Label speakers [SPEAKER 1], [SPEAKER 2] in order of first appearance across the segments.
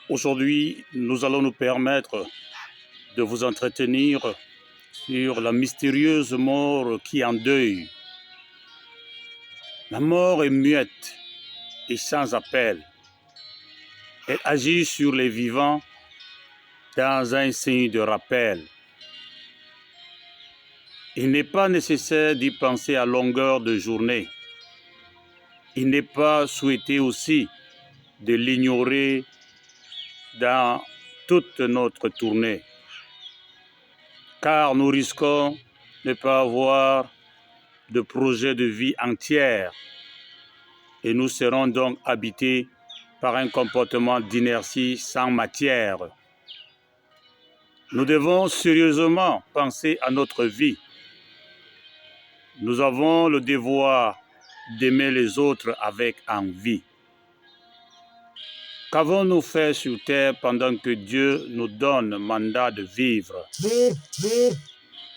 [SPEAKER 1] Aujourd'hui, nous allons nous permettre de vous entretenir sur la mystérieuse mort qui endeuille. La mort est muette et sans appel. Elle agit sur les vivants dans un signe de rappel. Il n'est pas nécessaire d'y penser à longueur de journée. Il n'est pas souhaité aussi de l'ignorer dans toute notre tournée, car nous risquons de ne pas avoir de projet de vie entière et nous serons donc habités par un comportement d'inertie sans matière. Nous devons sérieusement penser à notre vie. Nous avons le devoir d'aimer les autres avec envie. Qu'avons-nous fait sur terre pendant que Dieu nous donne mandat de vivre?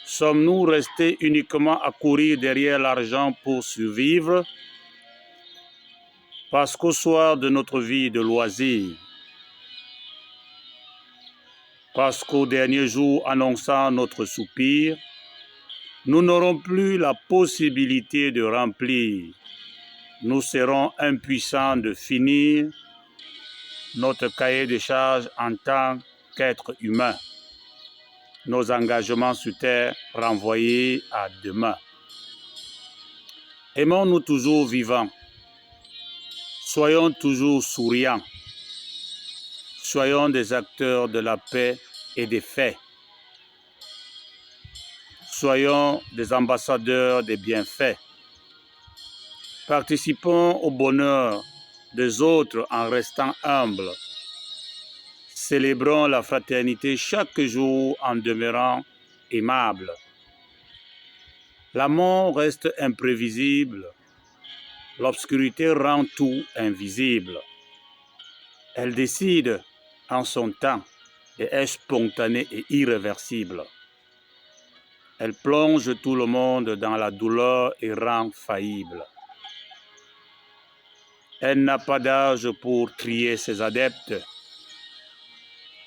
[SPEAKER 1] Sommes-nous restés uniquement à courir derrière l'argent pour survivre? Parce qu'au soir de notre vie de loisir, parce qu'au dernier jour annonçant notre soupir, nous n'aurons plus la possibilité de remplir. Nous serons impuissants de finir notre cahier de charges en tant qu'être humain. Nos engagements sur terre renvoyés à demain. Aimons-nous toujours vivants. Soyons toujours souriants. Soyons des acteurs de la paix et des faits. Soyons des ambassadeurs des bienfaits. Participons au bonheur des autres en restant humbles. Célébrons la fraternité chaque jour en demeurant aimables. La mort reste imprévisible. L'obscurité rend tout invisible. Elle décide en son temps et est spontanée et irréversible. Elle plonge tout le monde dans la douleur et rend faillible. Elle n'a pas d'âge pour trier ses adeptes.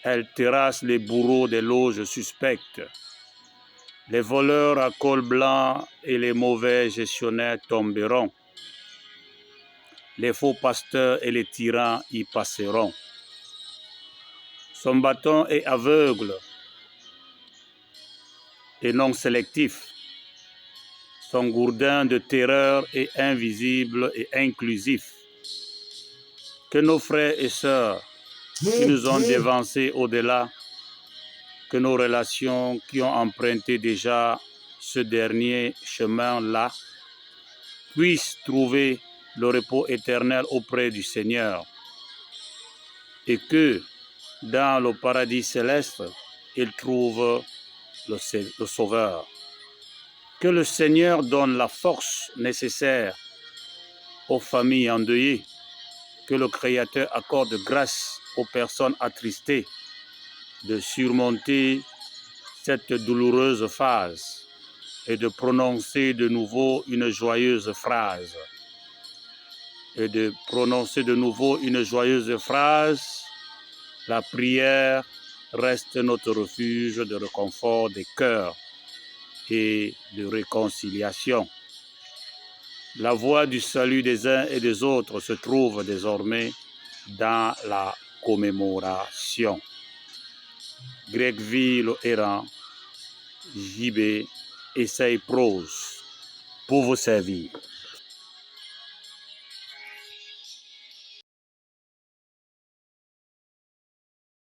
[SPEAKER 1] Elle terrasse les bourreaux des loges suspectes. Les voleurs à col blanc et les mauvais gestionnaires tomberont. Les faux pasteurs et les tyrans y passeront. Son bâton est aveugle et non sélectif. Son gourdin de terreur est invisible et inclusif. Que nos frères et sœurs qui nous ont dévancés au-delà, que nos relations qui ont emprunté déjà ce dernier chemin-là puissent trouver le repos éternel auprès du Seigneur et que dans le paradis céleste, ils trouvent le Sauveur. Que le Seigneur donne la force nécessaire aux familles endeuillées, que le Créateur accorde grâce aux personnes attristées de surmonter cette douloureuse phase et de prononcer de nouveau une joyeuse phrase. La prière reste notre refuge de réconfort des cœurs et de réconciliation. La voie du salut des uns et des autres se trouve désormais dans la commémoration. Greg le errant, JB, Essaye Prose, pour vous servir.